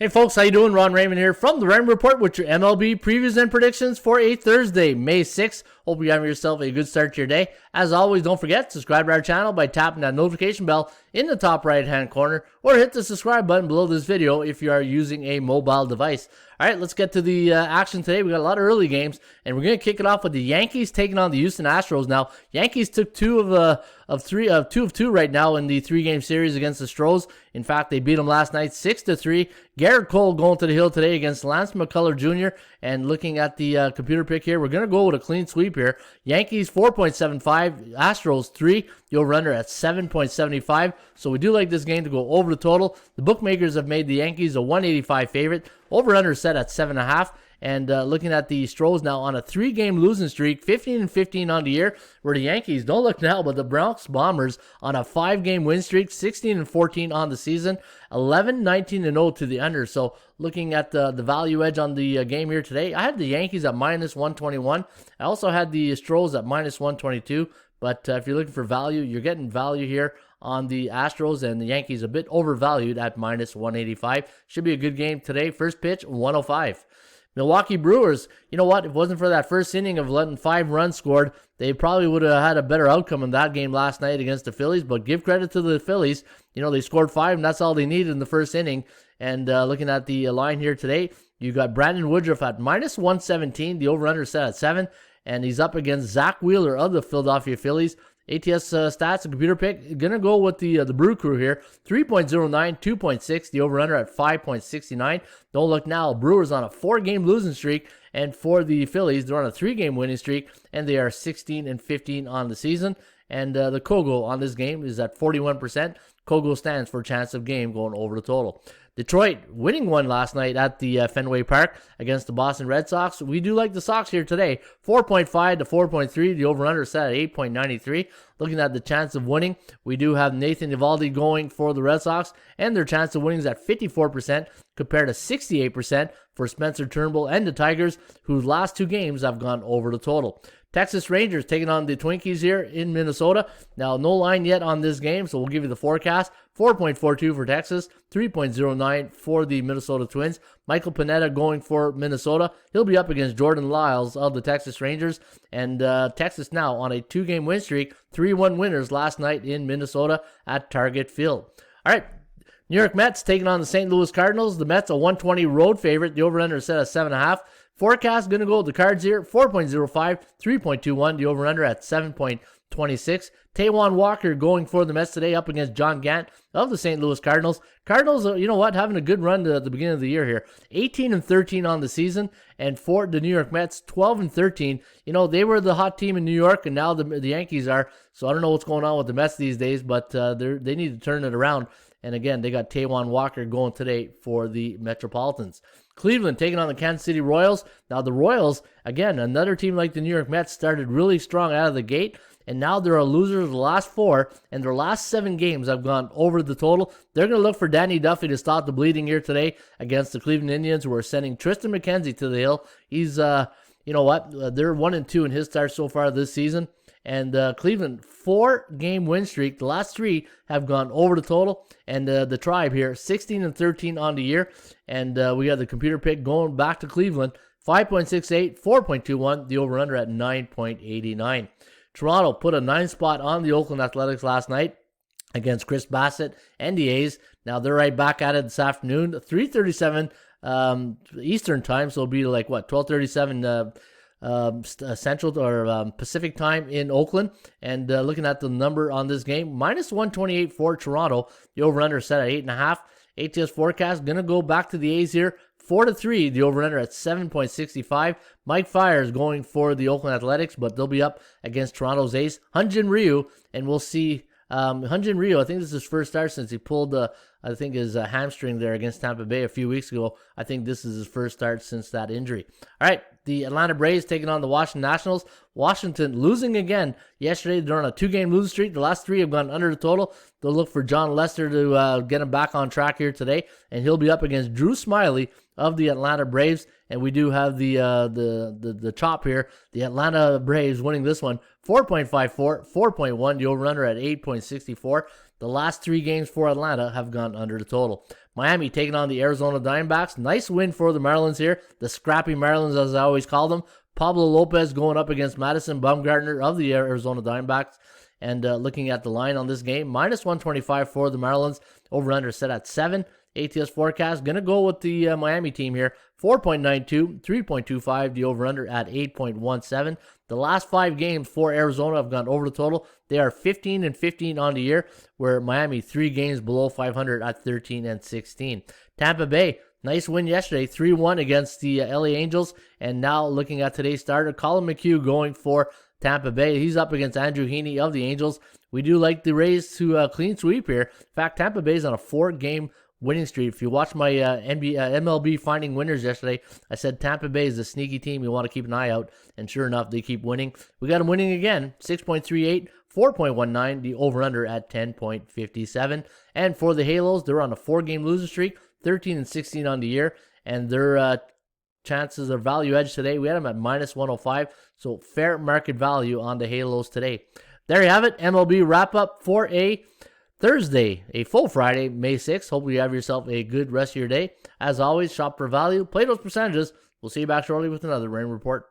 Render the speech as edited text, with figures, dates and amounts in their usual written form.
Hey folks, how you doing? Raymond here from the Raymond Report with your MLB previews and predictions for a Thursday, May 6th. Hope you have yourself a good start to your day. As always, don't forget to subscribe to our channel by tapping that notification bell in the top right hand corner, or hit the subscribe button below this video if you are using a mobile device. All right, let's get to the action today. We got a lot of early games, and we're going to kick it off with the Yankees taking on the Houston Astros. Now, Yankees took two of two right now in the 3-game series against the Astros. In fact, they beat them last night 6-3. Garrett Cole going to the hill today against Lance McCullers Jr. And looking at the computer pick here, we're going to go with a clean sweep here. Yankees 4.75, Astros 3. The over-under at 7.75. So we do like this game to go over the total. The bookmakers have made the Yankees a 185 favorite. Over-under set at 7.5. And looking at the Astros now on a 3-game losing streak, 15-15 on the year, where the Yankees, don't look now, but the Bronx Bombers on a 5-game win streak, 16-14 on the season, 11-19-0 to the under. So looking at the value edge on the game here today, I had the Yankees at minus 121. I also had the Astros at minus 122. But if you're looking for value, you're getting value here on the Astros, and the Yankees a bit overvalued at minus 185. Should be a good game today. First pitch, 105. Milwaukee Brewers, you know what? If it wasn't for that first inning of letting 5 runs scored, they probably would have had a better outcome in that game last night against the Phillies. But give credit to the Phillies. You know, they scored 5, and that's all they needed in the first inning. And looking at the line here today, you got Brandon Woodruff at minus 117. The over-under set at 7. And he's up against Zach Wheeler of the Philadelphia Phillies. ATS stats and computer pick, going to go with the Brew Crew here. 3.09, 2.6, the over-under at 5.69. Don't look now, Brewers on a 4-game losing streak, and for the Phillies, they're on a 3-game winning streak, and they are 16-15 on the season. And the Kogo on this game is at 41%. Kogo stands for chance of game going over the total. Detroit winning one last night at the Fenway Park against the Boston Red Sox. We do like the Sox here today. 4.5 to 4.3. The over-under set at 8.93. Looking at the chance of winning, we do have Nathan Eovaldi going for the Red Sox, and their chance of winning is at 54% compared to 68% for Spencer Turnbull and the Tigers, whose last 2 games have gone over the total. Texas Rangers taking on the Twinkies here in Minnesota. Now, no line yet on this game, so we'll give you the forecast. 4.42 for Texas, 3.09 for the Minnesota Twins. Michael Pineda going for Minnesota. He'll be up against Jordan Lyles of the Texas Rangers. And Texas now on a 2-game win streak, 3-1 winners last night in Minnesota at Target Field. All right. New York Mets taking on the St. Louis Cardinals. The Mets a 120 road favorite. The over-under is set at 7.5. Forecast going to go with the Cards here. 4.05, 3.21. The over-under at 7.26. Taijuan Walker going for the Mets today up against John Gant of the St. Louis Cardinals. Cardinals, you know what, having a good run at the beginning of the year here. 18-13 on the season, and for the New York Mets, 12-13. You know, they were the hot team in New York, and now the Yankees are. So I don't know what's going on with the Mets these days, but they need to turn it around. And again, they got Taijuan Walker going today for the Metropolitans. Cleveland taking on the Kansas City Royals. Now the Royals, again, another team like the New York Mets, started really strong out of the gate. And now they're a loser of the last 4, and their last 7 games have gone over the total. They're going to look for Danny Duffy to stop the bleeding here today against the Cleveland Indians, who are sending Tristan McKenzie to the hill. He's, you know what, they're 1-2 in his start so far this season. And Cleveland, 4-game win streak. The last 3 have gone over the total. And the Tribe here, 16-13 on the year. And we got the computer pick going back to Cleveland, 5.68, 4.21. The over-under at 9.89. Toronto put a 9 spot on the Oakland Athletics last night against Chris Bassett and the A's. Now they're right back at it this afternoon, 3:37 Eastern time, so it'll be like what, 12:37 Central or Pacific time in Oakland. And looking at the number on this game, minus 128 for Toronto. The over-under set at 8.5. ATS forecast going to go back to the A's here. 4-3, the over-under at 7.65. Mike Fiers going for the Oakland Athletics, but they'll be up against Toronto's ace, Hyun-Jin Ryu, and we'll see Hyun-Jin Ryu. I think this is his first start since he pulled, his hamstring there against Tampa Bay a few weeks ago. I think this is his first start since that injury. All right, the Atlanta Braves taking on the Washington Nationals. Washington losing again yesterday. They're on a 2-game losing streak. The last 3 have gone under the total. They'll look for John Lester to get him back on track here today, and he'll be up against Drew Smyly of the Atlanta Braves. And we do have the chop here. The Atlanta Braves winning this one 4.54, 4.1. The over-under at 8.64. The last 3 games for Atlanta have gone under the total. Miami taking on the Arizona Diamondbacks. Nice win for the Marlins here. The scrappy Marlins, as I always call them. Pablo Lopez going up against Madison Bumgarner of the Arizona Diamondbacks. And looking at the line on this game, minus 125 for the Marlins. Over-under set at 7. ATS forecast, going to go with the Miami team here. 4.92, 3.25, the over-under at 8.17. The last 5 games for Arizona have gone over the total. They are 15-15 on the year, where Miami 3 games below 500 at 13-16. Tampa Bay, nice win yesterday, 3-1 against the LA Angels. And now looking at today's starter, Colin McHugh going for Tampa Bay. He's up against Andrew Heaney of the Angels. We do like the Rays to clean sweep here. In fact, Tampa Bay's on a 4-game winning streak. If you watch my MLB finding winners yesterday, I said Tampa Bay is a sneaky team you want to keep an eye out, and sure enough, they keep winning. We got them winning again, 6.38, 4.19, the over-under at 10.57. And for the Halos, they're on a 4-game losing streak, 13-16 on the year, and their chances of value edge today, we had them at minus 105, so fair market value on the Halos today. There you have it, MLB wrap-up for a Thursday, a full Friday, May 6th. Hope you have yourself a good rest of your day. As always, shop for value, play those percentages. We'll see you back shortly with another Rain Report.